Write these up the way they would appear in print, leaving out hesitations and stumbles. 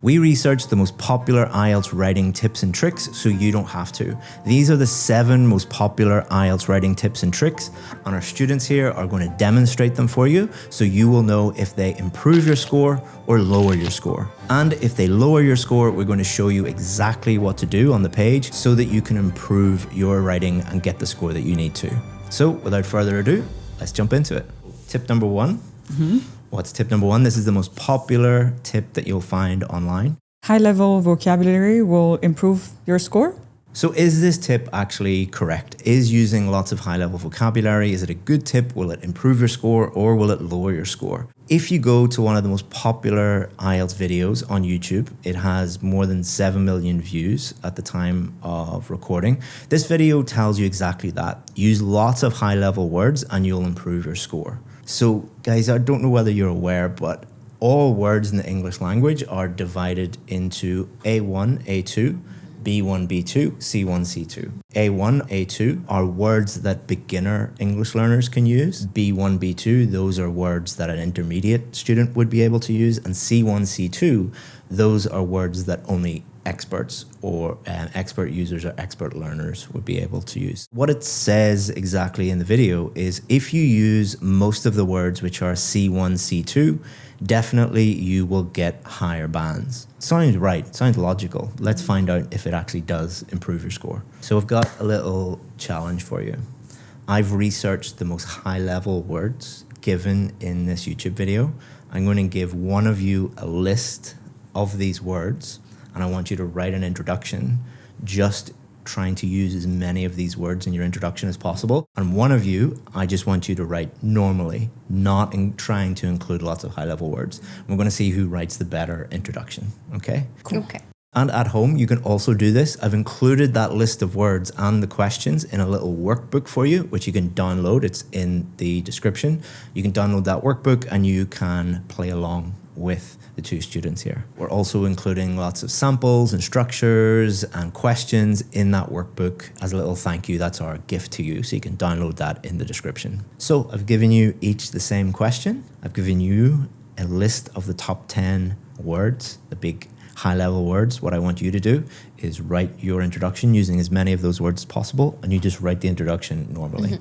We researched the most popular IELTS writing tips and tricks so you don't have to. These are the 7 most popular IELTS writing tips and tricks, and our students here are going to demonstrate them for you so you will know if they improve your score or lower your score. And if they lower your score, we're going to show you exactly what to do on the page so that you can improve your writing and get the score that you need to. So without further ado, let's jump into it. Tip number 1. What's tip number 1? This is the most popular tip that you'll find online. High-level vocabulary will improve your score? So is this tip actually correct? Is using lots of high-level vocabulary, is it a good tip? Will it improve your score or will it lower your score? If you go to one of the most popular IELTS videos on YouTube, it has more than 7 million views at the time of recording. This video tells you exactly that. Use lots of high-level words and you'll improve your score. So guys, I don't know whether you're aware, but all words in the English language are divided into A1, A2, B1, B2, C1, C2. A1, A2 are words that beginner English learners can use. B1, B2, those are words that an intermediate student would be able to use. And C1, C2, those are words that only experts or expert users or expert learners would be able to use. What it says exactly in the video is if you use most of the words which are C1, C2, definitely you will get higher bands. Sounds right, sounds logical. Let's find out if it actually does improve your score. So I've got a little challenge for you. I've researched the most high-level words given in this YouTube video. I'm going to give one of you a list of these words, and I want you to write an introduction, just trying to use as many of these words in your introduction as possible. And one of you, I just want you to write normally, not trying to include lots of high-level words. We're going to see who writes the better introduction, okay? Cool. Okay. And at home, you can also do this. I've included that list of words and the questions in a little workbook for you, which you can download. It's in the description. You can download that workbook and you can play along with the 2 students here. We're also including lots of samples and structures and questions in that workbook as a little thank you. That's our gift to you. So you can download that in the description. So I've given you each the same question. I've given you a list of the top 10 words, the big high-level words. What I want you to do is write your introduction using as many of those words as possible, and you just write the introduction normally.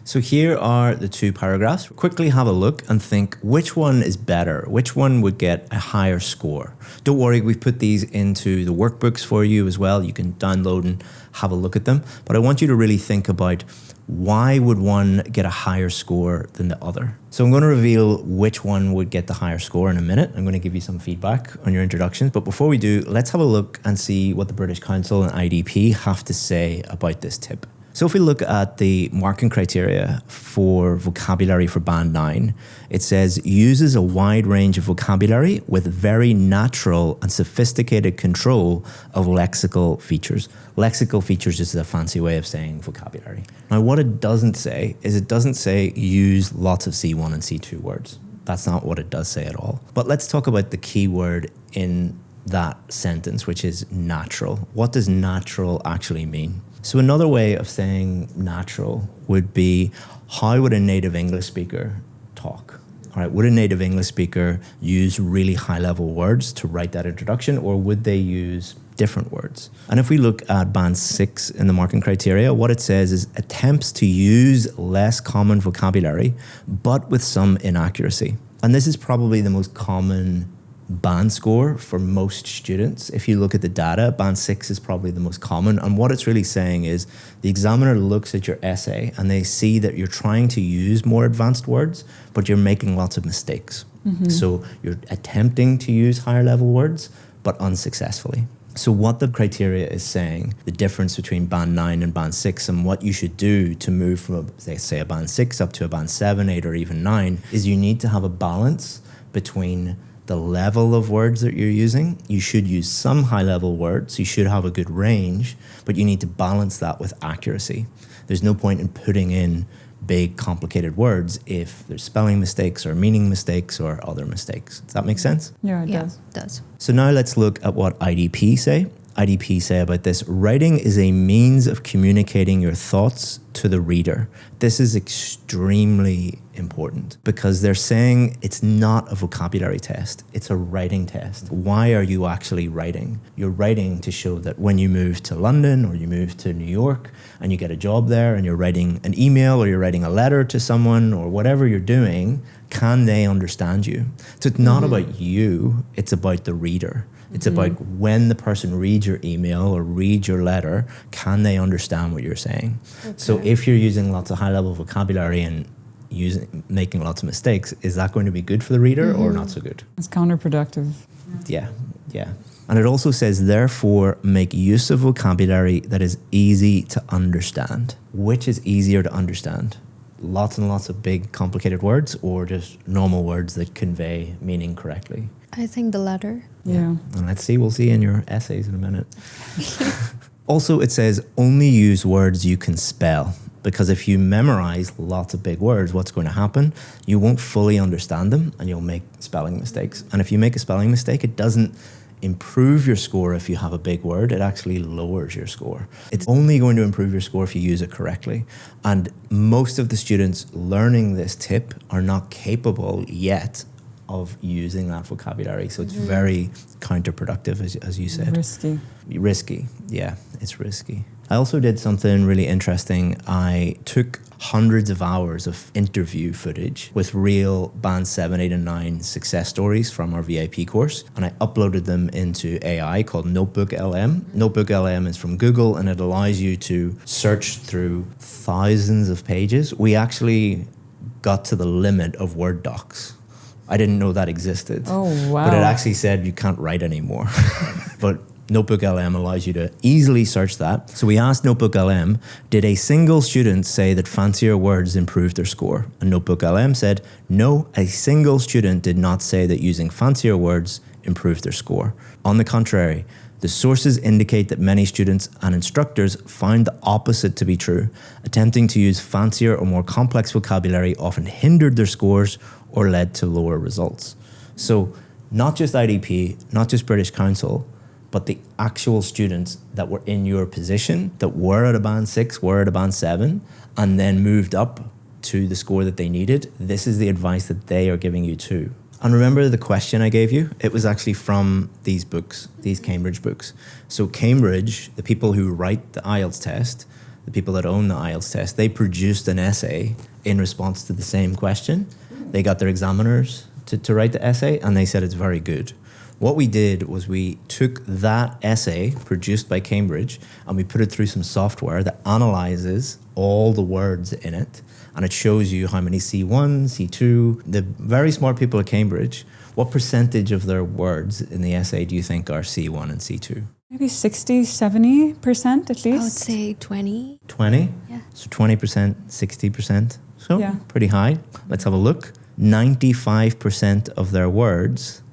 So here are the 2 paragraphs. Quickly have a look and think which one is better, which one would get a higher score. Don't worry, we've put these into the workbooks for you as well. You can download and have a look at them. But I want you to really think about why would one get a higher score than the other. So I'm going to reveal which one would get the higher score in a minute. I'm going to give you some feedback on your introductions. But before we do, let's have a look and see what the British Council and IDP have to say about this tip. So if we look at the marking criteria for vocabulary for Band 9, it says uses a wide range of vocabulary with very natural and sophisticated control of lexical features. Lexical features is a fancy way of saying vocabulary. Now what it doesn't say is it doesn't say use lots of C1 and C2 words. That's not what it does say at all. But let's talk about the key word in that sentence, which is natural. What does natural actually mean? So another way of saying natural would be, how would a native English speaker talk? All right, would a native English speaker use really high-level words to write that introduction, or would they use different words? And if we look at Band 6 in the marking criteria, what it says is attempts to use less common vocabulary, but with some inaccuracy. And this is probably the most common band score for most students. If you look at the data, Band 6 is probably the most common. And what it's really saying is the examiner looks at your essay and they see that you're trying to use more advanced words, but you're making lots of mistakes. So you're attempting to use higher level words, but unsuccessfully. So what the criteria is saying, the difference between Band 9 and Band 6 and what you should do to move from, say, a Band 6 up to a Band 7, 8, or even 9, is you need to have a balance between the level of words that you're using. You should use some high-level words. You should have a good range, but you need to balance that with accuracy. There's no point in putting in big, complicated words if there's spelling mistakes or meaning mistakes or other mistakes. Does that make sense? Yeah, it does. It does. So now let's look at what IDP say. IDP say about this? Writing is a means of communicating your thoughts to the reader. This is extremely important because they're saying it's not a vocabulary test, it's a writing test. Why are you actually writing? You're writing to show that when you move to London or you move to New York and you get a job there and you're writing an email or you're writing a letter to someone or whatever you're doing, can they understand you? So it's not about you, it's about the reader. It's about when the person reads your email or reads your letter, can they understand what you're saying? Okay. So if you're using lots of high-level vocabulary and making lots of mistakes, is that going to be good for the reader or not so good? It's counterproductive. Yeah. And it also says, therefore, make use of vocabulary that is easy to understand. Which is easier to understand? Lots and lots of big, complicated words or just normal words that convey meaning correctly? I think the latter. Yeah. And we'll see in your essays in a minute. Also, it says only use words you can spell, because if you memorize lots of big words, what's going to happen? You won't fully understand them and you'll make spelling mistakes. And if you make a spelling mistake, it doesn't improve your score if you have a big word, it actually lowers your score. It's only going to improve your score if you use it correctly. And most of the students learning this tip are not capable yet of using that vocabulary. So it's very counterproductive, as you said. Risky, yeah, it's risky. I also did something really interesting. I took hundreds of hours of interview footage with real Band 7, 8 and 9 success stories from our VIP course, and I uploaded them into AI called Notebook LM. Notebook LM is from Google and it allows you to search through thousands of pages. We actually got to the limit of Word docs. I didn't know that existed. Oh, wow. But it actually said you can't write anymore. But Notebook LM allows you to easily search that. So we asked Notebook LM, did a single student say that fancier words improved their score? And Notebook LM said, no, a single student did not say that using fancier words improved their score. On the contrary, the sources indicate that many students and instructors found the opposite to be true. Attempting to use fancier or more complex vocabulary often hindered their scores or led to lower results. So not just IDP, not just British Council, but the actual students that were in your position, that were at a Band 6, were at a Band 7, and then moved up to the score that they needed, this is the advice that they are giving you too. And remember the question I gave you? It was actually from these books, these Cambridge books. So Cambridge, the people who write the IELTS test, the people that own the IELTS test, they produced an essay in response to the same question. They got their examiners to write the essay, and they said it's very good. What we did was we took that essay produced by Cambridge and we put it through some software that analyzes all the words in it, and it shows you how many C1, C2, the very smart people at Cambridge, what percentage of their words in the essay do you think are C1 and C2? Maybe 60, 70% at least. I would say 20. 20? Yeah. So 20%, 60%. So yeah. Pretty high. Let's have a look. 95% of their words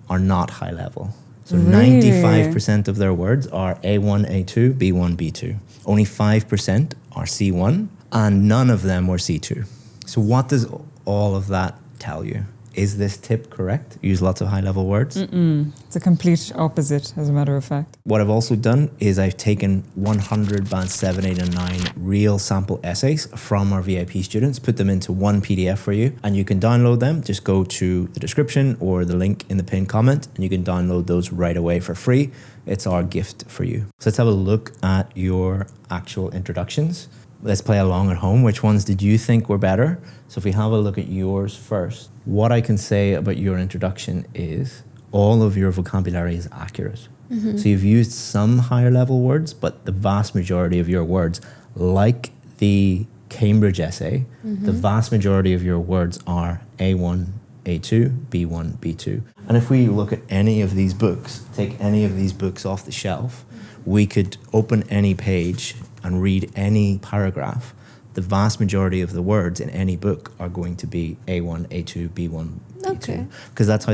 are not high level. So really? 95% of their words are A1, A2, B1, B2. Only 5% are C1 and none of them were C2. So what does all of that tell you? Is this tip correct? Use lots of high-level words? It's a complete opposite, as a matter of fact. What I've also done is I've taken 100 Band 7, 8 and 9 real sample essays from our VIP students, put them into one PDF for you, and you can download them. Just go to the description or the link in the pinned comment, and you can download those right away for free. It's our gift for you. So let's have a look at your actual introductions. Let's play along at home. Which ones did you think were better? So if we have a look at yours first, what I can say about your introduction is all of your vocabulary is accurate. So you've used some higher level words, but the vast majority of your words, like the Cambridge essay, the vast majority of your words are A1, A2, B1, B2. And if we look at any of these books, take any of these books off the shelf, we could open any page and read any paragraph. The vast majority of the words in any book are going to be A1, A2, B1, B2. Because that's how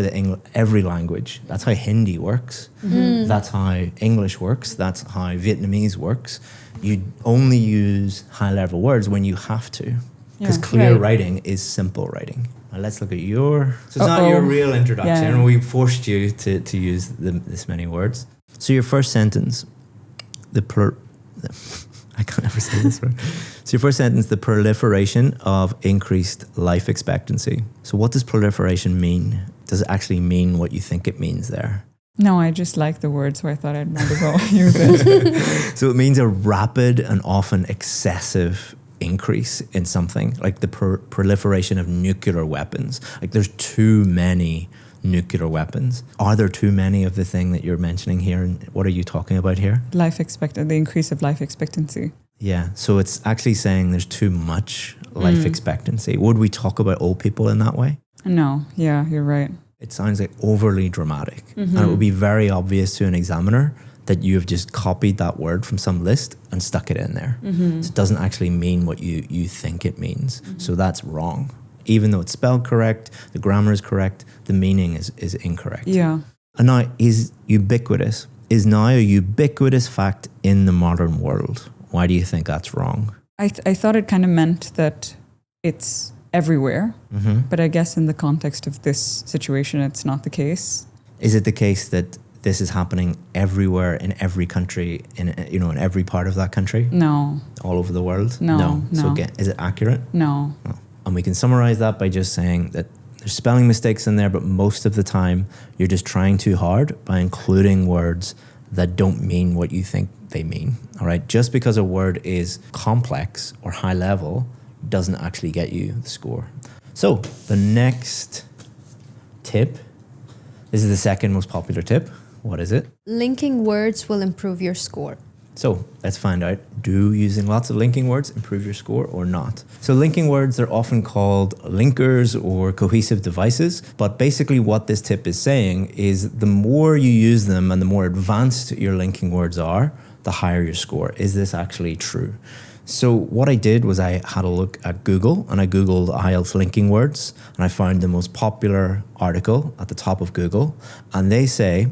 every language, that's how Hindi works. That's how English works. That's how Vietnamese works. You only use high-level words when you have to. Because clear writing is simple writing. Now let's look at your... So it's not your real introduction. We forced you to use this many words. So your first sentence, I can't ever say this word. So your first sentence, the proliferation of increased life expectancy. So what does proliferation mean? Does it actually mean what you think it means there? No, I just like the word, so I thought I might as well use it. So it means a rapid and often excessive increase in something, like the proliferation of nuclear weapons. Like there's too many nuclear weapons. Are there too many of the thing that you're mentioning here? And what are you talking about here? The increase of life expectancy. Yeah, so it's actually saying there's too much life expectancy. Would we talk about old people in that way? No, yeah, you're right. It sounds like overly dramatic. And it would be very obvious to an examiner that you have just copied that word from some list and stuck it in there. So it doesn't actually mean what you think it means. So that's wrong. Even though it's spelled correct, the grammar is correct, the meaning is incorrect. Yeah. And now, is now a ubiquitous fact in the modern world. Why do you think that's wrong? I thought it kind of meant that it's everywhere, but I guess in the context of this situation, it's not the case. Is it the case that this is happening everywhere in every country, in every part of that country? No. All over the world? No. So again, is it accurate? No. And we can summarize that by just saying that there's spelling mistakes in there, but most of the time you're just trying too hard by including words that don't mean what you think they mean. All right. Just because a word is complex or high level doesn't actually get you the score. So the next tip, this is the second most popular tip. What is it? Linking words will improve your score. So let's find out, do using lots of linking words improve your score or not? So linking words are often called linkers or cohesive devices, but basically what this tip is saying is the more you use them and the more advanced your linking words are, the higher your score. Is this actually true? So what I did was I had a look at Google and I Googled IELTS linking words and I found the most popular article at the top of Google, and they say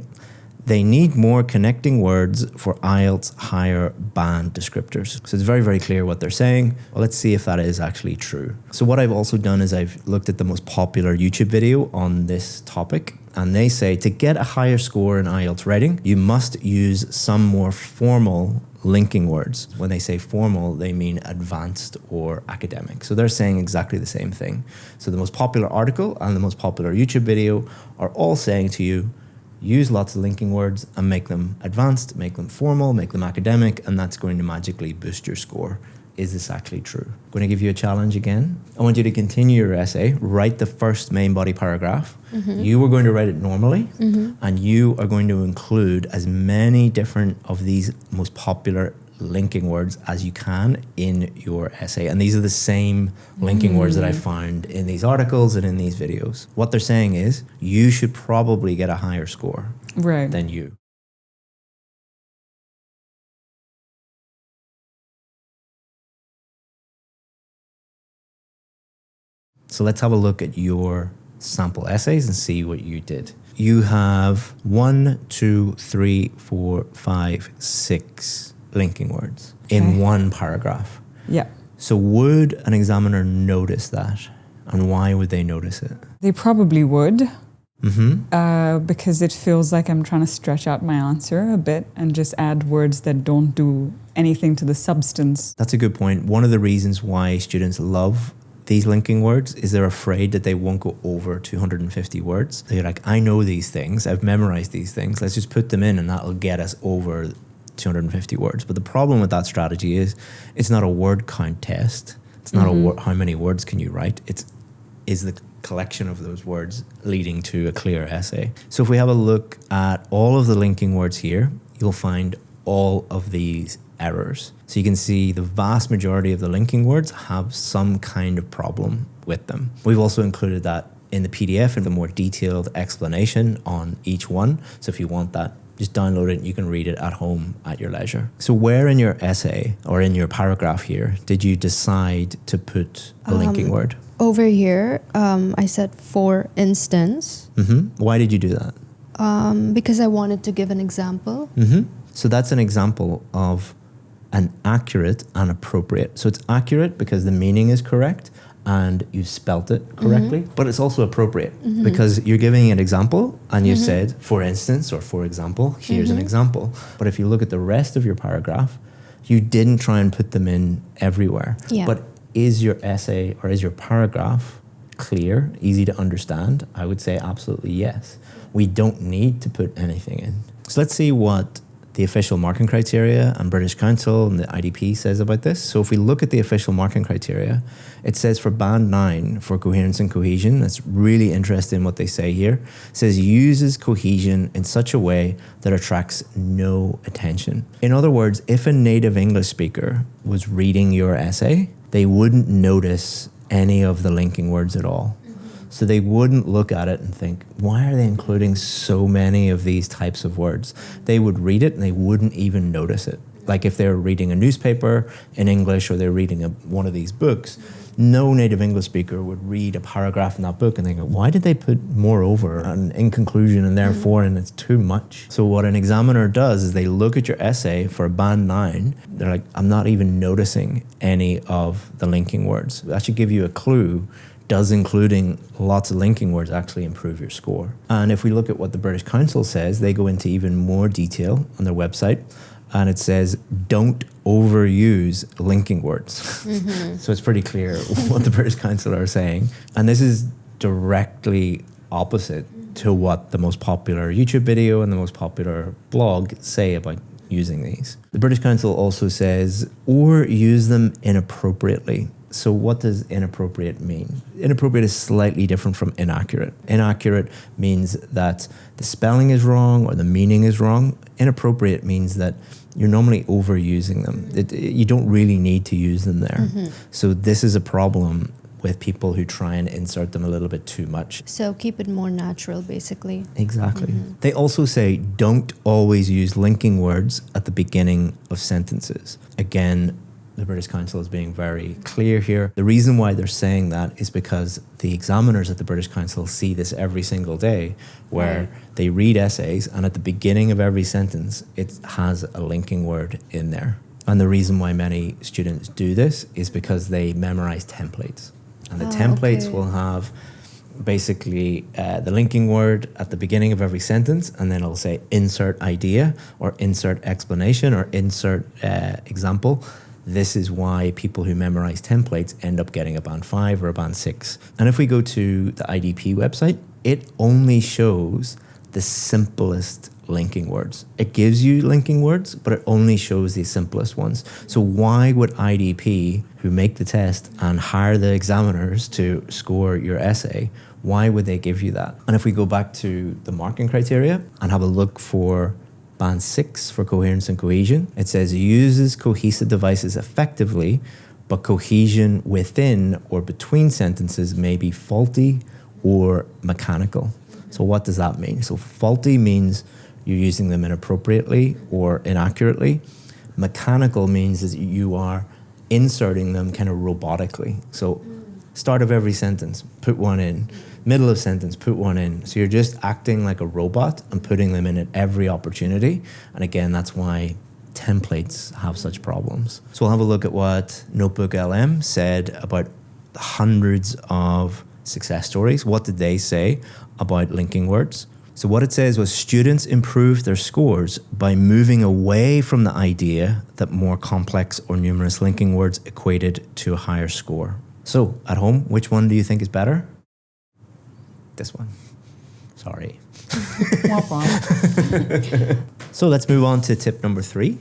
they need more connecting words for IELTS higher band descriptors. So it's very, very clear what they're saying. Well, let's see if that is actually true. So what I've also done is I've looked at the most popular YouTube video on this topic, and they say to get a higher score in IELTS writing, you must use some more formal linking words. When they say formal, they mean advanced or academic. So they're saying exactly the same thing. So the most popular article and the most popular YouTube video are all saying to you, use lots of linking words and make them advanced, make them formal, make them academic, and that's going to magically boost your score. Is this actually true? I'm going to give you a challenge again. I want you to continue your essay, write the first main body paragraph. You are going to write it normally, and you are going to include as many different of these most popular linking words as you can in your essay. And these are the same linking words that I found in these articles and in these videos. What they're saying is you should probably get a higher score than you. So let's have a look at your sample essays and see what you did. You have 1, 2, 3, 4, 5, 6 linking words in one paragraph. Yeah. So would an examiner notice that? And why would they notice it? They probably would. Because it feels like I'm trying to stretch out my answer a bit and just add words that don't do anything to the substance. That's a good point. One of the reasons why students love these linking words is they're afraid that they won't go over 250 words. They're like, I know these things, I've memorized these things, let's just put them in and that'll get us over 250 words. But the problem with that strategy is it's not a word count test. It's not how many words can you write. Is the collection of those words leading to a clear essay. So if we have a look at all of the linking words here, you'll find all of these errors. So you can see the vast majority of the linking words have some kind of problem with them. We've also included that in the PDF in a more detailed explanation on each one. So if you want that, just download it and you can read it at home at your leisure. So where in your essay or in your paragraph here did you decide to put a linking word? Over here, I said for instance. Why did you do that? Because I wanted to give an example. So that's an example of an accurate and appropriate. So it's accurate because the meaning is correct, and you spelt it correctly, but it's also appropriate because you're giving an example and you said, for instance, or for example, here's an example. But if you look at the rest of your paragraph, you didn't try and put them in everywhere. Yeah. But is your essay or is your paragraph clear, easy to understand? I would say absolutely yes. We don't need to put anything in. So let's see what the official marking criteria and British Council and the IDP says about this. So if we look at the official marking criteria, it says for band 9 for coherence and cohesion, that's really interesting what they say here. It says uses cohesion in such a way that attracts no attention. In other words, if a native English speaker was reading your essay, they wouldn't notice any of the linking words at all. So they wouldn't look at it and think, why are they including so many of these types of words? They would read it and they wouldn't even notice it. Like if they're reading a newspaper in English or they're reading one of these books, no native English speaker would read a paragraph in that book and they go, why did they put moreover and in conclusion and therefore and it's too much? So what an examiner does is they look at your essay for a band 9, they're like, I'm not even noticing any of the linking words. That should give you a clue. Does including lots of linking words actually improve your score? And if we look at what the British Council says, they go into even more detail on their website, and it says, don't overuse linking words. So it's pretty clear what the British Council are saying. And this is directly opposite to what the most popular YouTube video and the most popular blog say about using these. The British Council also says, or use them inappropriately. So what does inappropriate mean? Inappropriate is slightly different from inaccurate. Inaccurate means that the spelling is wrong or the meaning is wrong. Inappropriate means that you're normally overusing them. You don't really need to use them there. So this is a problem with people who try and insert them a little bit too much. So keep it more natural, basically. Exactly. They also say don't always use linking words at the beginning of sentences. Again, the British Council is being very clear here. The reason why they're saying that is because the examiners at the British Council see this every single day, where they read essays and at the beginning of every sentence, it has a linking word in there. And the reason why many students do this is because they memorize templates. And the templates will have basically the linking word at the beginning of every sentence, and then it'll say insert idea or insert explanation or insert example. This is why people who memorize templates end up getting a band 5 or a band 6. And if we go to the IDP website, it only shows the simplest linking words. It gives you linking words, but it only shows the simplest ones. So why would IDP, who make the test and hire the examiners to score your essay, why would they give you that? And if we go back to the marking criteria and have a look for band 6 for coherence and cohesion, it says uses cohesive devices effectively, but cohesion within or between sentences may be faulty or mechanical. So what does that mean? So faulty means you're using them inappropriately or inaccurately. Mechanical means that you are inserting them kind of robotically. So start of every sentence, put one in. Middle of sentence, put one in. So you're just acting like a robot and putting them in at every opportunity. And again, that's why templates have such problems. So we'll have a look at what Notebook LM said about hundreds of success stories. What did they say about linking words? So what it says was students improved their scores by moving away from the idea that more complex or numerous linking words equated to a higher score. So at home, which one do you think is better? This one. Sorry. So let's move on to tip number 3.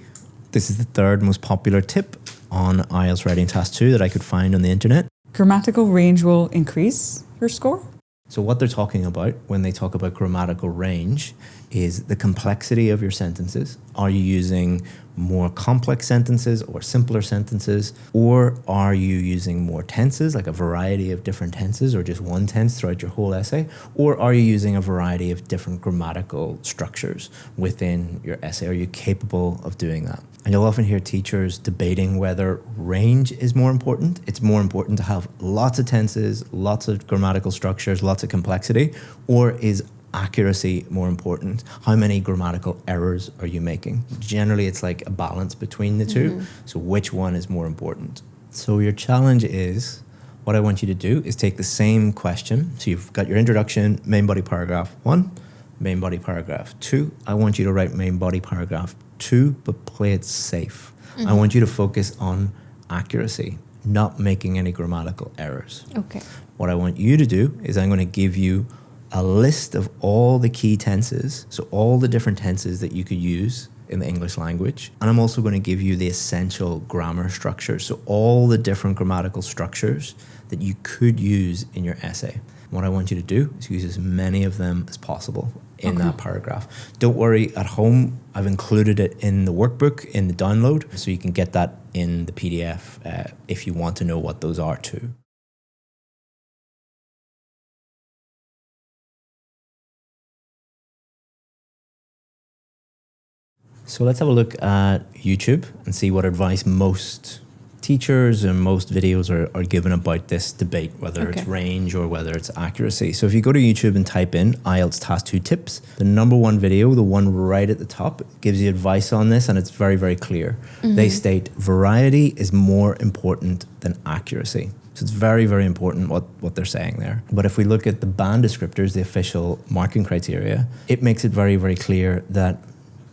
This is the third most popular tip on IELTS Writing Task 2 that I could find on the internet. Grammatical range will increase your score? So what they're talking about when they talk about grammatical range is the complexity of your sentences. Are you using more complex sentences or simpler sentences? Or are you using more tenses, like a variety of different tenses, or just one tense throughout your whole essay? Or are you using a variety of different grammatical structures within your essay? Are you capable of doing that? And you'll often hear teachers debating whether range is more important. It's more important to have lots of tenses, lots of grammatical structures, lots of complexity, or is accuracy more important? How many grammatical errors are you making? Generally, it's like a balance between the two. So which one is more important? So your challenge is, What I want you to do is take the same question. So you've got your introduction, main body paragraph 1, main body paragraph 2. I want you to write main body paragraph 2, but play it safe. I want you to focus on accuracy, not making any grammatical errors. Okay. What I want you to do is I'm going to give you a list of all the key tenses, so all the different tenses that you could use in the English language. And I'm also going to give you the essential grammar structures, so all the different grammatical structures that you could use in your essay. What I want you to do is use as many of them as possible in that paragraph. Don't worry, at home, I've included it in the workbook, in the download, so you can get that in the PDF if you want to know what those are too. So let's have a look at YouTube and see what advice most teachers and most videos are given about this debate, whether it's range or whether it's accuracy. So if you go to YouTube and type in IELTS Task 2 tips, the number one video, the one right at the top, gives you advice on this, and it's very, very clear. They state variety is more important than accuracy. So it's very, very important what they're saying there. But if we look at the band descriptors, the official marking criteria, it makes it very, very clear that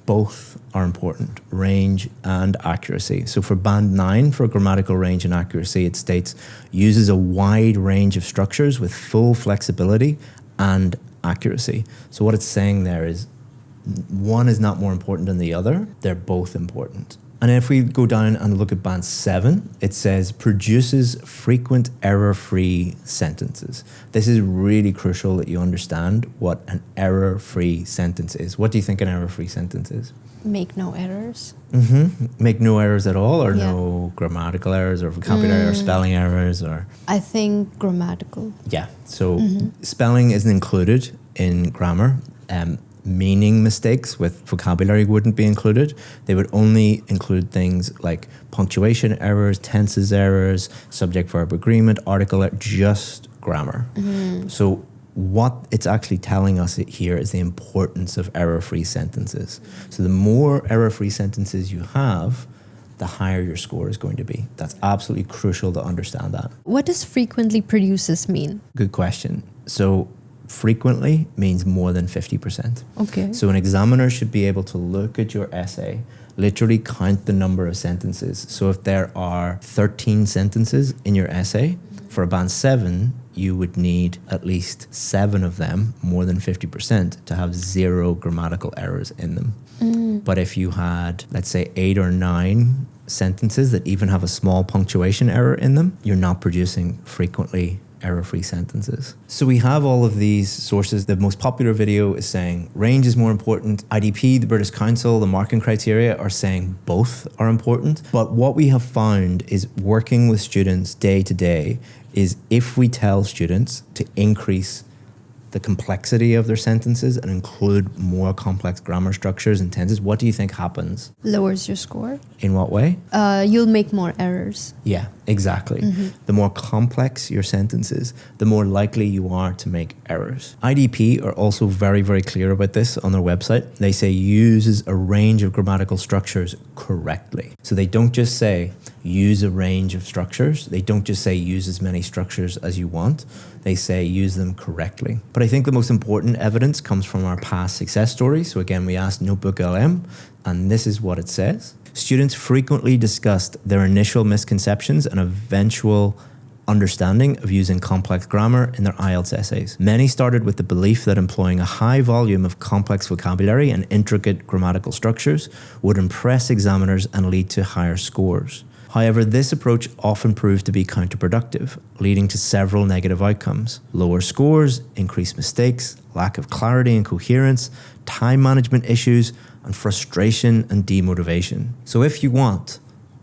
both are important, range and accuracy. So for band 9, for grammatical range and accuracy, it states uses a wide range of structures with full flexibility and accuracy. So what it's saying there is one is not more important than the other. They're both important. And if we go down and look at band 7, it says produces frequent error-free sentences. This is really crucial that you understand what an error-free sentence is. What do you think an error-free sentence is? Make no errors. Make no errors at all, or no grammatical errors or vocabulary or spelling errors, or? I think grammatical. Yeah, so spelling isn't included in grammar. Meaning mistakes with vocabulary wouldn't be included. They would only include things like punctuation errors, tenses errors, subject-verb agreement, article, just grammar. So what it's actually telling us here is the importance of error-free sentences. So the more error-free sentences you have, the higher your score is going to be. That's absolutely crucial to understand that. What does frequently produces mean? Good question. So frequently means more than 50%. Okay. So an examiner should be able to look at your essay, literally count the number of sentences. So if there are 13 sentences in your essay, for a band 7, you would need at least 7 of them, more than 50%, to have 0 grammatical errors in them. But if you had, let's say, 8 or 9 sentences that even have a small punctuation error in them, you're not producing frequently error-free sentences. So we have all of these sources. The most popular video is saying range is more important. IDP, the British Council, the marking criteria are saying both are important. But what we have found is working with students day to day is if we tell students to increase the complexity of their sentences and include more complex grammar structures and tenses, what do you think happens? Lowers your score. In what way? You'll make more errors. Yeah, exactly. The more complex your sentences, the more likely you are to make errors. IDP are also very, very clear about this on their website. They say uses a range of grammatical structures correctly. So they don't just say use a range of structures. They don't just say use as many structures as you want. They say use them correctly. But I think the most important evidence comes from our past success stories. So again, we asked Notebook LM, and this is what it says. Students frequently discussed their initial misconceptions and eventual understanding of using complex grammar in their IELTS essays. Many started with the belief that employing a high volume of complex vocabulary and intricate grammatical structures would impress examiners and lead to higher scores. However, this approach often proved to be counterproductive, leading to several negative outcomes: lower scores, increased mistakes, lack of clarity and coherence, time management issues, and frustration and demotivation. So if you want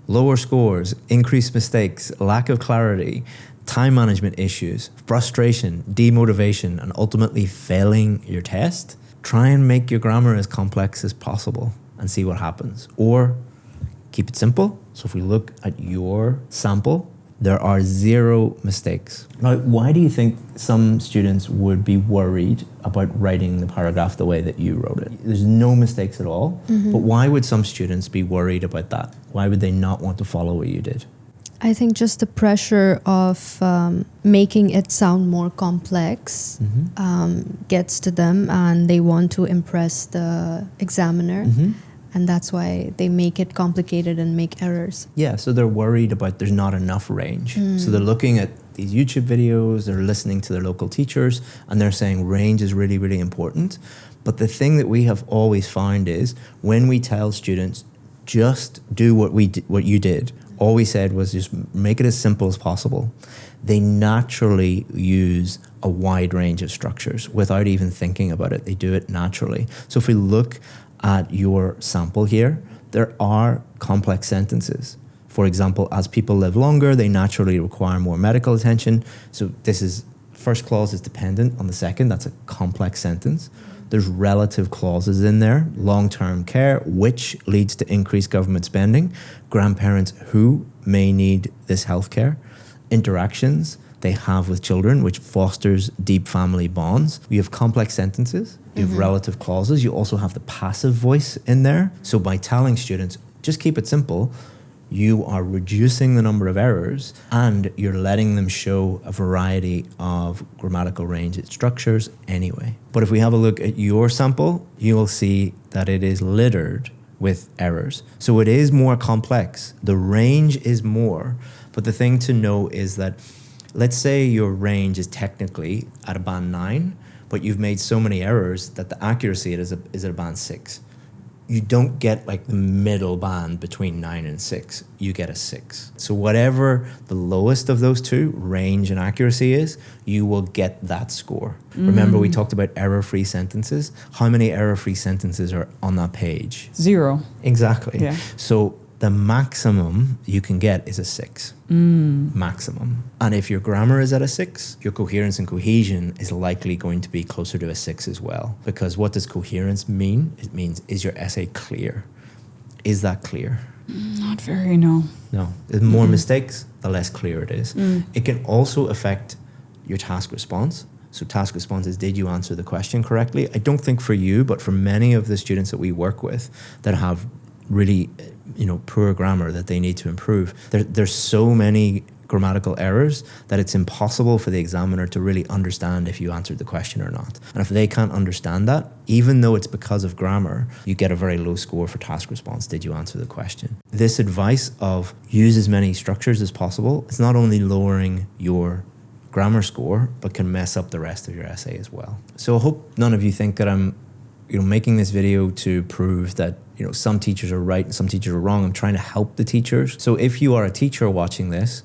lower scores, increased mistakes, lack of clarity, time management issues, frustration, demotivation, and ultimately failing your test, try and make your grammar as complex as possible and see what happens. Or keep it simple. So if we look at your sample, there are 0 mistakes. Now, why do you think some students would be worried about writing the paragraph the way that you wrote it? There's no mistakes at all, but why would some students be worried about that? Why would they not want to follow what you did? I think just the pressure of making it sound more complex gets to them, and they want to impress the examiner. And that's why they make it complicated and make errors. Yeah, so they're worried about there's not enough range. So they're looking at these YouTube videos, they're listening to their local teachers, and they're saying range is really, really important. But the thing that we have always found is when we tell students, just do what you did, all we said was just make it as simple as possible. They naturally use a wide range of structures without even thinking about it. They do it naturally. So if we look at your sample here, there are complex sentences. For example, as people live longer, they naturally require more medical attention. So this is, first clause is dependent on the second. That's a complex sentence. There's relative clauses in there. Long-term care, which leads to increased government spending. Grandparents who may need this healthcare. Interactions they have with children, which fosters deep family bonds. You have complex sentences, you have relative clauses, you also have the passive voice in there. So by telling students, just keep it simple, you are reducing the number of errors and you're letting them show a variety of grammatical range structures anyway. But if we have a look at your sample, you will see that it is littered with errors. So it is more complex. The range is more, but the thing to know is that let's say your range is technically at a band 9, but you've made so many errors that the accuracy is at a band 6. You don't get like the middle band between 9 and 6. You get a 6. So whatever the lowest of those two, range and accuracy is, you will get that score. Remember we talked about error-free sentences? How many error-free sentences are on that page? 0. Exactly. Yeah. So the maximum you can get is a 6. Maximum. And if your grammar is at a 6, your coherence and cohesion is likely going to be closer to a 6 as well. Because what does coherence mean? It means, is your essay clear? Is that clear? Not very, no. No. The more mistakes, the less clear it is. It can also affect your task response. So task response is, did you answer the question correctly? I don't think for you, but for many of the students that we work with that have really poor grammar that they need to improve. There's so many grammatical errors that it's impossible for the examiner to really understand if you answered the question or not. And if they can't understand that, even though it's because of grammar, you get a very low score for task response. Did you answer the question? This advice of use as many structures as possible, it's not only lowering your grammar score, but can mess up the rest of your essay as well. So I hope none of you think that I'm making this video to prove that some teachers are right and some teachers are wrong. I'm trying to help the teachers. So if you are a teacher watching this,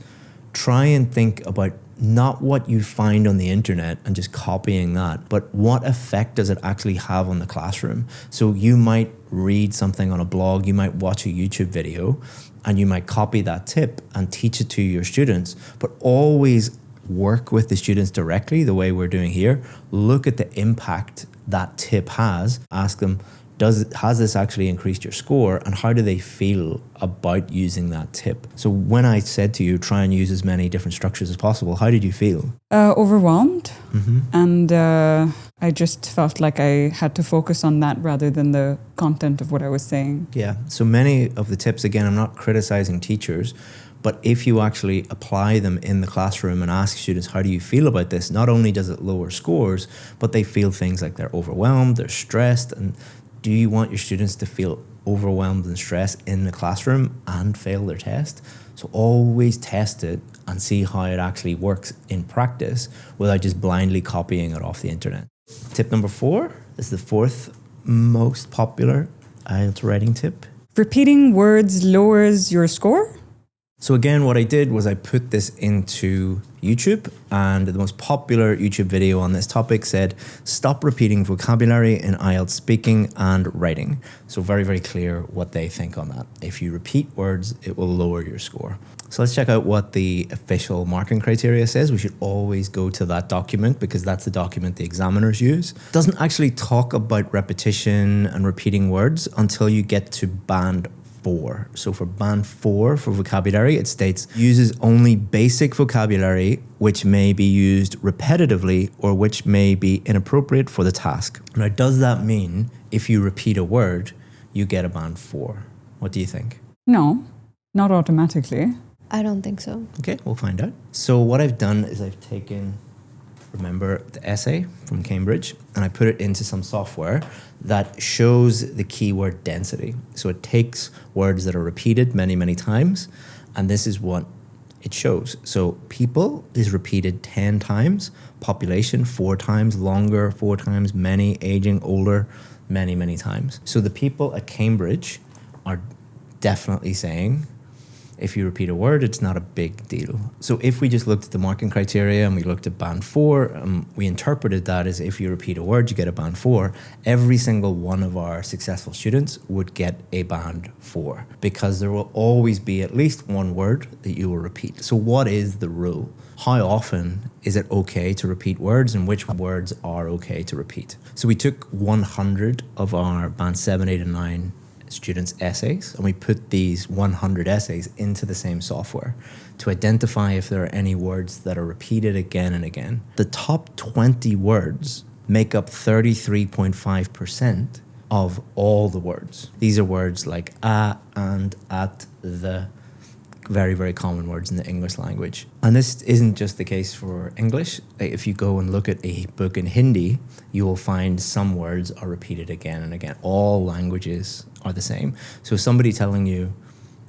try and think about not what you find on the internet and just copying that, but what effect does it actually have on the classroom? So you might read something on a blog, you might watch a YouTube video, and you might copy that tip and teach it to your students, but always work with the students directly the way we're doing here. Look at the impact that tip has. Ask them, has this actually increased your score, and how do they feel about using that tip? So when I said to you, try and use as many different structures as possible, how did you feel? Overwhelmed. And I just felt like I had to focus on that rather than the content of what I was saying. Yeah, so many of the tips, again, I'm not criticizing teachers, but if you actually apply them in the classroom and ask students, how do you feel about this? Not only does it lower scores, but they feel things like they're overwhelmed, they're stressed. And do you want your students to feel overwhelmed and stressed in the classroom and fail their test? So always test it and see how it actually works in practice without just blindly copying it off the internet. Tip number 4 is the 4th most popular IELTS writing tip. Repeating words lowers your score? So again, what I did was I put this into YouTube, and the most popular YouTube video on this topic said, stop repeating vocabulary in IELTS speaking and writing. So very, very clear what they think on that. If you repeat words, it will lower your score. So let's check out what the official marking criteria says. We should always go to that document because that's the document the examiners use. It doesn't actually talk about repetition and repeating words until you get to band 4. So for band 4 for vocabulary, it states uses only basic vocabulary which may be used repetitively or which may be inappropriate for the task. Now, does that mean if you repeat a word, you get a band 4? What do you think? No, not automatically. I don't think so. Okay, we'll find out. So what I've done is I've taken, remember the essay from Cambridge, and I put it into some software that shows the keyword density. So it takes words that are repeated many, many times, and this is what it shows. So people is repeated 10 times, population 4 times, longer 4 times, many, aging, older, many, many times. So the people at Cambridge are definitely saying, if you repeat a word, it's not a big deal. So if we just looked at the marking criteria and we looked at band 4, we interpreted that as if you repeat a word, you get a band 4. Every single one of our successful students would get a band 4 because there will always be at least one word that you will repeat. So what is the rule? How often is it okay to repeat words and which words are okay to repeat? So we took 100 of our band 7, 8 and 9 students' essays, and we put these 100 essays into the same software to identify if there are any words that are repeated again and again. The top 20 words make up 33.5% of all the words. These are words like a, and, at, the, very, very common words in the English language. And this isn't just the case for English. If you go and look at a book in Hindi, you will find some words are repeated again and again. All languages are the same. So somebody telling you,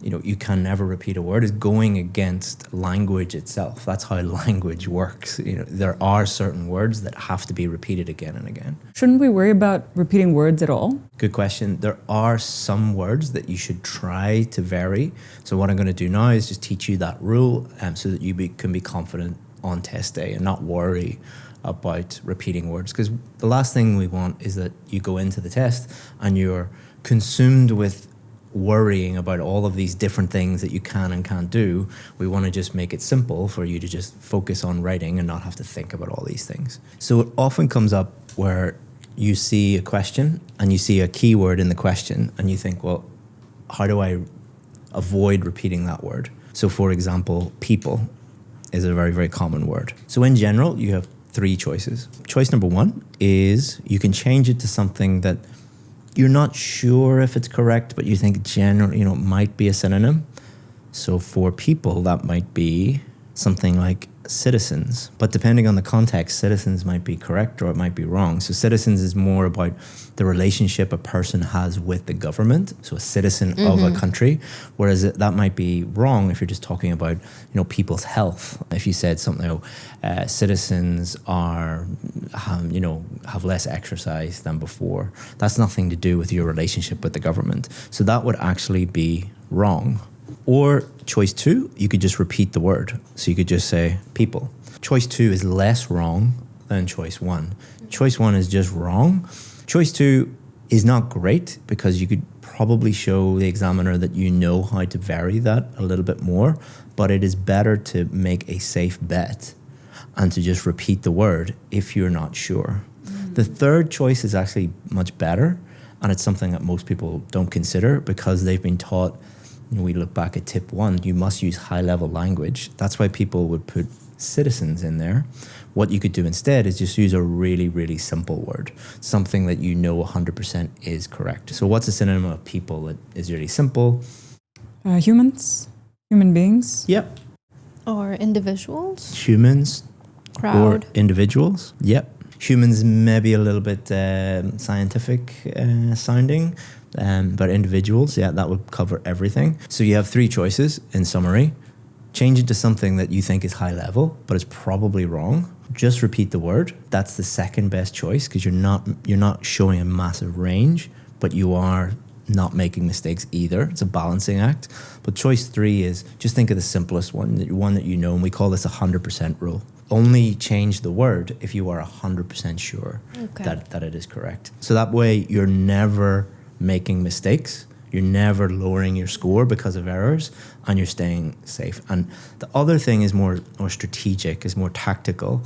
you can never repeat a word is going against language itself. That's how language works. There are certain words that have to be repeated again and again. Shouldn't we worry about repeating words at all? Good question. There are some words that you should try to vary. So what I'm going to do now is just teach you that rule so that you can be confident on test day and not worry about repeating words. Because the last thing we want is that you go into the test and you're consumed with worrying about all of these different things that you can and can't do. We want to just make it simple for you to just focus on writing and not have to think about all these things. So it often comes up where you see a question and you see a keyword in the question and you think, well, how do I avoid repeating that word? So for example, people is a very, very common word. So in general, you have 3 choices. Choice number 1 is you can change it to something that you're not sure if it's correct, but you think generally, it might be a synonym. So for people, that might be something like citizens. But depending on the context, citizens might be correct or it might be wrong. So citizens is more about the relationship a person has with the government. So a citizen of a country, whereas that might be wrong if you're just talking about, people's health. If you said something, citizens have less exercise than before. That's nothing to do with your relationship with the government. So that would actually be wrong. Or choice 2, you could just repeat the word. So you could just say people. Choice 2 is less wrong than choice 1. Choice 1 is just wrong. Choice 2 is not great because you could probably show the examiner that you know how to vary that a little bit more, but it is better to make a safe bet and to just repeat the word if you're not sure. The third choice is actually much better, and it's something that most people don't consider because they've been taught, we look back at tip 1, you must use high-level language. That's why people would put citizens in there. What you could do instead is just use a really, really simple word, something that 100% is correct. So what's a synonym of people that is really simple? Humans, human beings. Yep. Or individuals. Humans. Crowd. Or individuals. Yep. Humans maybe a little bit scientific sounding, but individuals, that would cover everything. So you have 3 choices in summary. Change it to something that you think is high level, but it's probably wrong. Just repeat the word. That's the second best choice because you're not showing a massive range, but you are not making mistakes either. It's a balancing act. But choice 3 is just think of the simplest one that and we call this 100% rule. Only change the word if you are 100% sure that it is correct. So that way you're never making mistakes. You're never lowering your score because of errors, and you're staying safe. And the other thing is more strategic, is more tactical.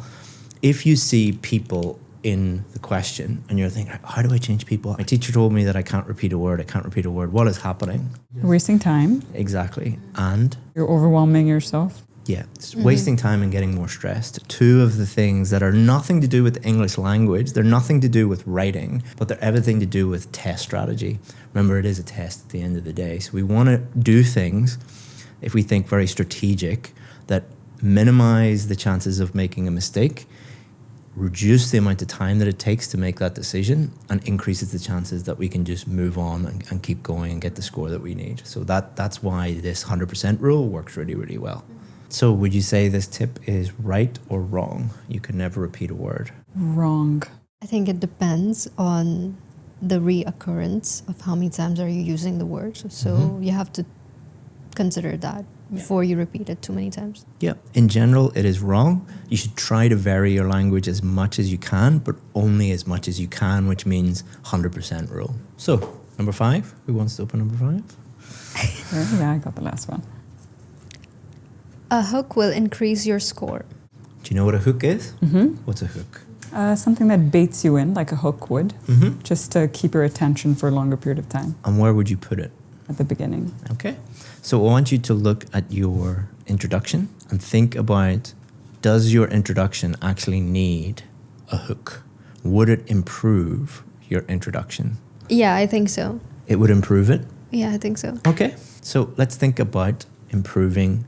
If you see people in the question and you're thinking, how do I change people? My teacher told me that I can't repeat a word. What is happening? You're wasting time. Exactly. And you're overwhelming yourself. Yeah, it's wasting time and getting more stressed. 2 of the things that are nothing to do with the English language, they're nothing to do with writing, but they're everything to do with test strategy. Remember, it is a test at the end of the day. So we want to do things if we think very strategic, that minimize the chances of making a mistake, reduce the amount of time that it takes to make that decision, and increases the chances that we can just move on and keep going and get the score that we need. So that's why this 100% rule works really, really well. So would you say this tip is right or wrong? You can never repeat a word. Wrong. I think it depends on the reoccurrence of how many times are you using the word. So you have to consider that before you repeat it too many times. Yeah, in general, it is wrong. You should try to vary your language as much as you can, but only as much as you can, which means 100% rule. So, number 5. Who wants to open number 5? Yeah, I got the last one. A hook will increase your score. Do you know what a hook is? What's a hook? Something that baits you in, like a hook would, just to keep your attention for a longer period of time. And where would you put it? At the beginning. Okay. So I want you to look at your introduction and think about, does your introduction actually need a hook? Would it improve your introduction? Yeah, I think so. It would improve it? Yeah, I think so. Okay. So let's think about improving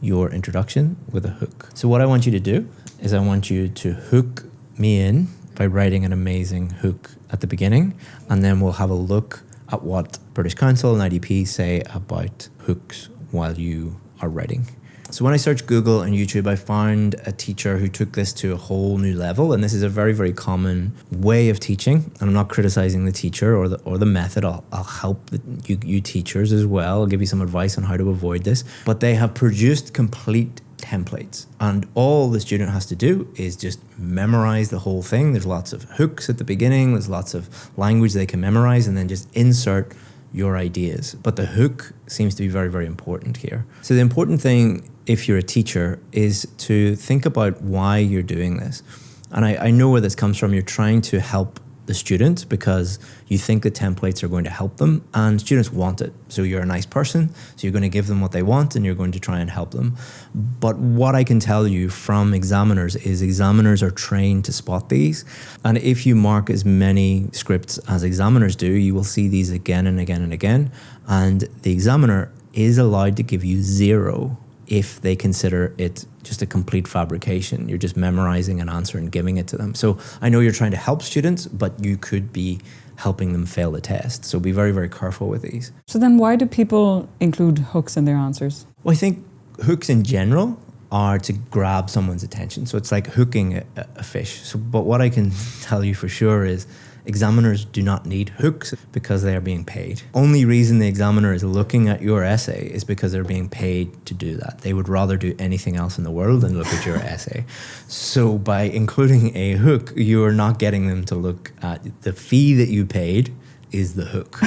your introduction with a hook. So what I want you to do is I want you to hook me in by writing an amazing hook at the beginning, and then we'll have a look at what British Council and IDP say about hooks while you are writing. So when I searched Google and YouTube, I found a teacher who took this to a whole new level, and this is a very, very common way of teaching. And I'm not criticizing the teacher or the method. I'll help you teachers as well. I'll give you some advice on how to avoid this. But they have produced complete templates, and all the student has to do is just memorize the whole thing. There's lots of hooks at the beginning, there's lots of language they can memorize, and then just insert your ideas. But the hook seems to be very, very important here. So the important thing, if you're a teacher, is to think about why you're doing this. And I know where this comes from. You're trying to help the student because you think the templates are going to help them, and students want it. So you're a nice person, so you're going to give them what they want and you're going to try and help them. But what I can tell you from examiners is examiners are trained to spot these. And if you mark as many scripts as examiners do, you will see these again and again and again. And the examiner is allowed to give you 0 if they consider it just a complete fabrication. You're just memorizing an answer and giving it to them. So I know you're trying to help students, but you could be helping them fail the test. So be very, very careful with these. So then why do people include hooks in their answers? Well, I think hooks in general are to grab someone's attention. So it's like hooking a fish. So, but what I can tell you for sure is examiners do not need hooks because they are being paid. Only reason the examiner is looking at your essay is because they're being paid to do that. They would rather do anything else in the world than look at your essay. So by including a hook, you are not getting them to look at the fee that you paid is the hook.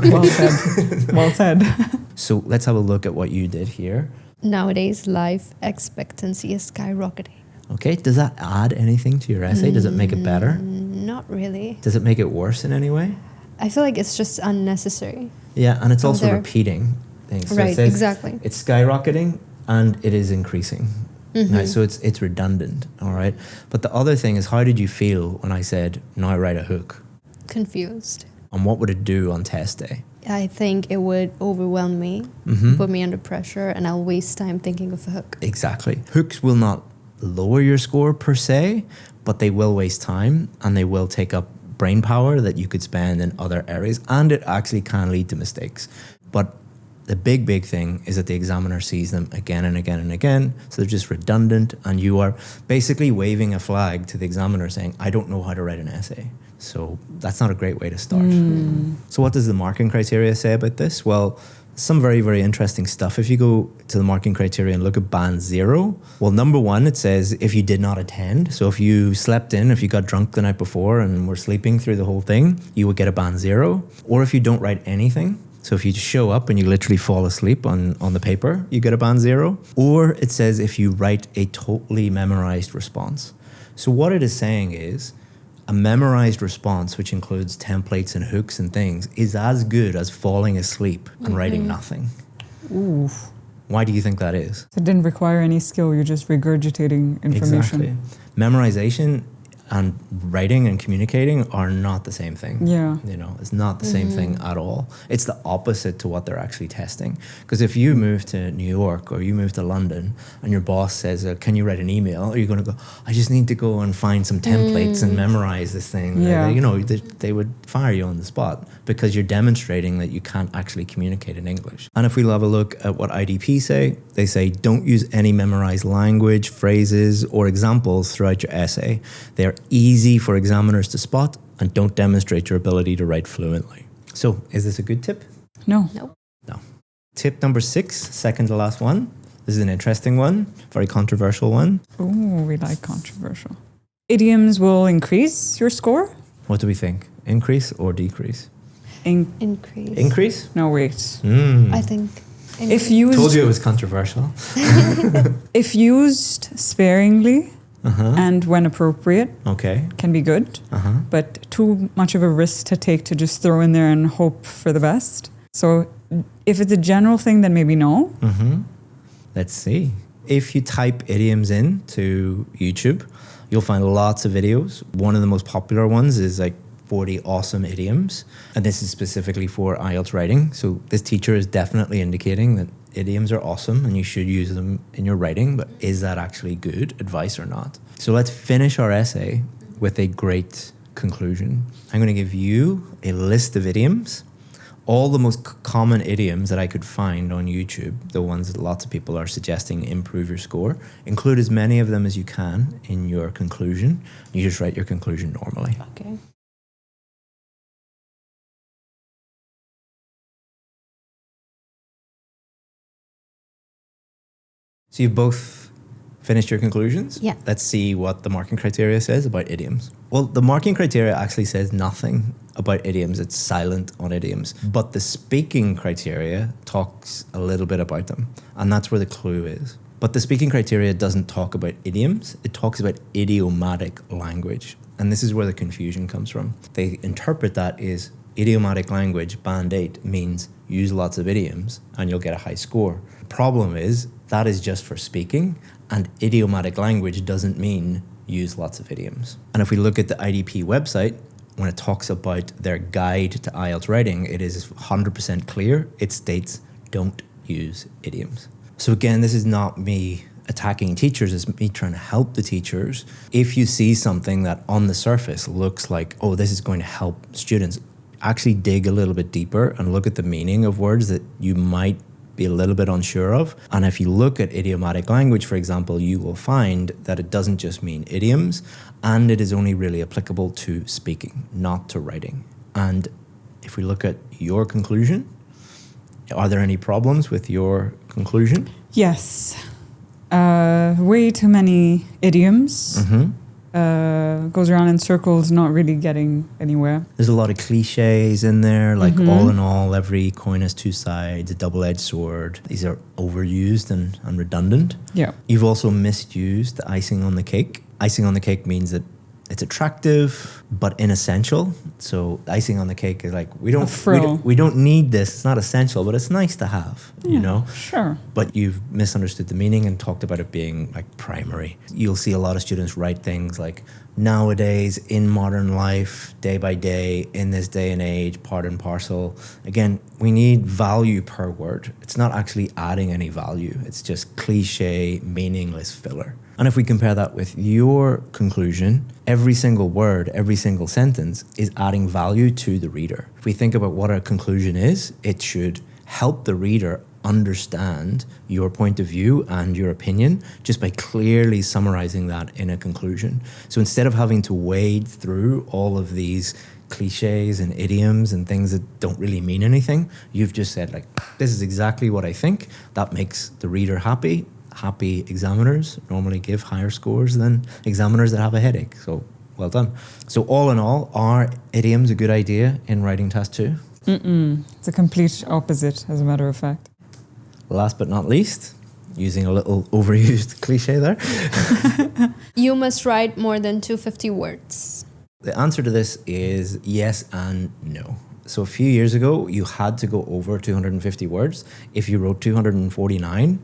Well said. Well said. So let's have a look at what you did here. Nowadays, life expectancy is skyrocketing. Okay, does that add anything to your essay? Does it make it better? Not really. Does it make it worse in any way? I feel like it's just unnecessary. Yeah, and it's also repeating things. So right, it says exactly. It's skyrocketing and it is increasing. Right, so it's redundant, all right? But the other thing is, how did you feel when I said, now write a hook? Confused. And what would it do on test day? I think it would overwhelm me, put me under pressure, and I'll waste time thinking of a hook. Exactly. Hooks will not lower your score per se, but they will waste time and they will take up brain power that you could spend in other areas, and it actually can lead to mistakes. But the big thing is that the examiner sees them again and again and again, so they're just redundant, and you are basically waving a flag to the examiner saying, I don't know how to write an essay. So that's not a great way to start. So what does the marking criteria say about this? Well, some very, very interesting stuff. If you go to the marking criteria and look at band 0, well, number 1, it says if you did not attend. So if you slept in, if you got drunk the night before and were sleeping through the whole thing, you would get a band 0. Or if you don't write anything, so if you just show up and you literally fall asleep on the paper, you get a band 0. Or it says if you write a totally memorized response. So what it is saying is, a memorized response, which includes templates and hooks and things, is as good as falling asleep and writing nothing. Ooh. Why do you think that is? It didn't require any skill. You're just regurgitating information. Exactly. Memorization and writing and communicating are not the same thing. Yeah. You know, it's not the same thing at all. It's the opposite to what they're actually testing. Because if you move to New York or you move to London and your boss says, can you write an email? Are you going to go, I just need to go and find some templates and memorize this thing. Yeah. You know, they would fire you on the spot because you're demonstrating that you can't actually communicate in English. And if we have a look at what IDP say, they say, don't use any memorized language, phrases, or examples throughout your essay. They're easy for examiners to spot and don't demonstrate your ability to write fluently. So, is this a good tip? No. No. No. Tip number 6, second to last one. This is an interesting one, very controversial one. Oh, we like controversial. Idioms will increase your score? What do we think? Increase or decrease? Increase. Increase? No, wait. I think. If used, Told you it was controversial. if used sparingly and when appropriate, Okay. can be good, but too much of a risk to take to just throw in there and hope for the best. So if it's a general thing, then maybe no. Let's see. If you type idioms into YouTube, you'll find lots of videos. One of the most popular ones is like 40 awesome idioms. And this is specifically for IELTS writing. So this teacher is definitely indicating that idioms are awesome and you should use them in your writing. But is that actually good advice or not? So let's finish our essay with a great conclusion. I'm going to give you a list of idioms. All the most common idioms that I could find on YouTube, the ones that lots of people are suggesting improve your score, include as many of them as you can in your conclusion. You just write your conclusion normally. Okay. So you've both finished your conclusions? Yeah. Let's see what the marking criteria says about idioms. Well, the marking criteria actually says nothing about idioms. It's silent on idioms. But the speaking criteria talks a little bit about them. And that's where the clue is. But the speaking criteria doesn't talk about idioms. It talks about idiomatic language. And this is where the confusion comes from. They interpret that as idiomatic language, band 8, means use lots of idioms and you'll get a high score. The problem is that is just for speaking, and idiomatic language doesn't mean use lots of idioms. And if we look at the IDP website, when it talks about their guide to IELTS writing, it is 100% clear. It states don't use idioms. So again, this is not me attacking teachers, it's me trying to help the teachers. If you see something that on the surface looks like, oh, this is going to help students, actually dig a little bit deeper and look at the meaning of words that you might be a little bit unsure of. And if you look at idiomatic language, for example, you will find that it doesn't just mean idioms, and it is only really applicable to speaking, not to writing. And if we look at your conclusion, are there any problems with your conclusion? Yes. Way too many idioms. Goes around in circles, not really getting anywhere. There's a lot of cliches in there, like all in all, every coin has two sides, a double-edged sword. These are overused and redundant. Yeah. You've also misused the icing on the cake. Icing on the cake means that it's attractive but inessential. So icing on the cake is like we don't need this. It's not essential, but it's nice to have. Yeah, you know. Sure. But you've misunderstood the meaning and talked about it being like primary. You'll see a lot of students write things like nowadays, in modern life, day by day, in this day and age, part and parcel. Again, we need value per word. It's not actually adding any value. It's just cliche, meaningless filler. And if we compare that with your conclusion, every single word, every single sentence is adding value to the reader. If we think about what a conclusion is, it should help the reader understand your point of view and your opinion just by clearly summarizing that in a conclusion. So instead of having to wade through all of these cliches and idioms and things that don't really mean anything, you've just said like, this is exactly what I think. That makes the reader happy. Happy examiners normally give higher scores than examiners that have a headache. So well done. So all in all, are idioms a good idea in writing task 2? It's a complete opposite, as a matter of fact. Last but not least, using a little overused cliche there. You must write more than 250 words. The answer to this is yes and no. So a few years ago, you had to go over 250 words. If you wrote 249,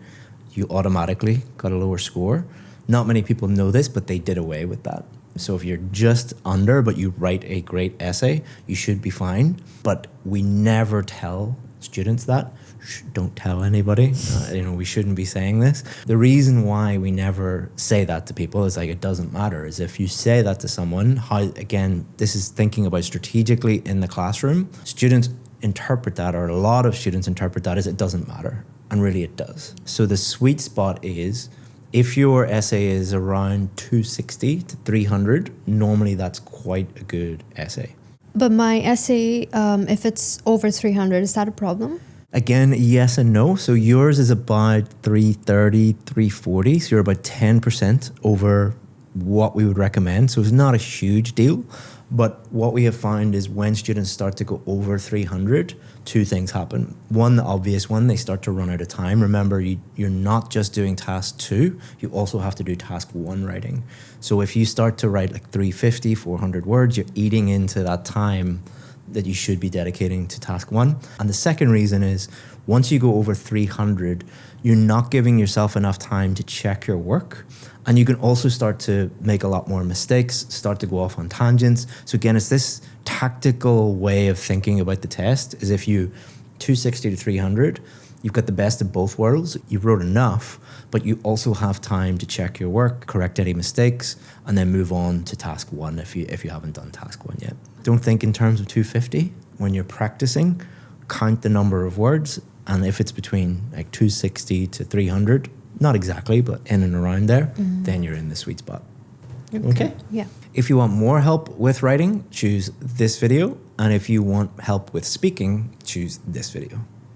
you automatically got a lower score. Not many people know this, but they did away with that. So if you're just under, but you write a great essay, you should be fine. But we never tell students that. Don't tell anybody. We shouldn't be saying this. The reason why we never say that to people is like, it doesn't matter. Is if you say that to someone, again, this is thinking about strategically in the classroom. Students interpret that, or a lot of students interpret that as it doesn't matter. And really it does. So the sweet spot is, if your essay is around 260 to 300, normally that's quite a good essay. But my essay, if it's over 300, is that a problem? Again, yes and no. So yours is about 330, 340. So you're about 10% over what we would recommend. So it's not a huge deal. But what we have found is when students start to go over 300, two things happen. One, the obvious one, they start to run out of time. Remember, you're not just doing task 2, you also have to do task 1 writing. So if you start to write like 350, 400 words, you're eating into that time that you should be dedicating to task 1. And the second reason is, once you go over 300, you're not giving yourself enough time to check your work. And you can also start to make a lot more mistakes, start to go off on tangents. So again, it's this tactical way of thinking about the test, is if you 260 to 300, you've got the best of both worlds. You wrote enough, but you also have time to check your work, correct any mistakes, and then move on to task 1 if you haven't done task 1 yet. Don't think in terms of 250 when you're practicing. Count the number of words, and if it's between like 260 to 300, not exactly, but in and around there, then you're in the sweet spot. Okay? Yeah. If you want more help with writing, choose this video. And if you want help with speaking, choose this video.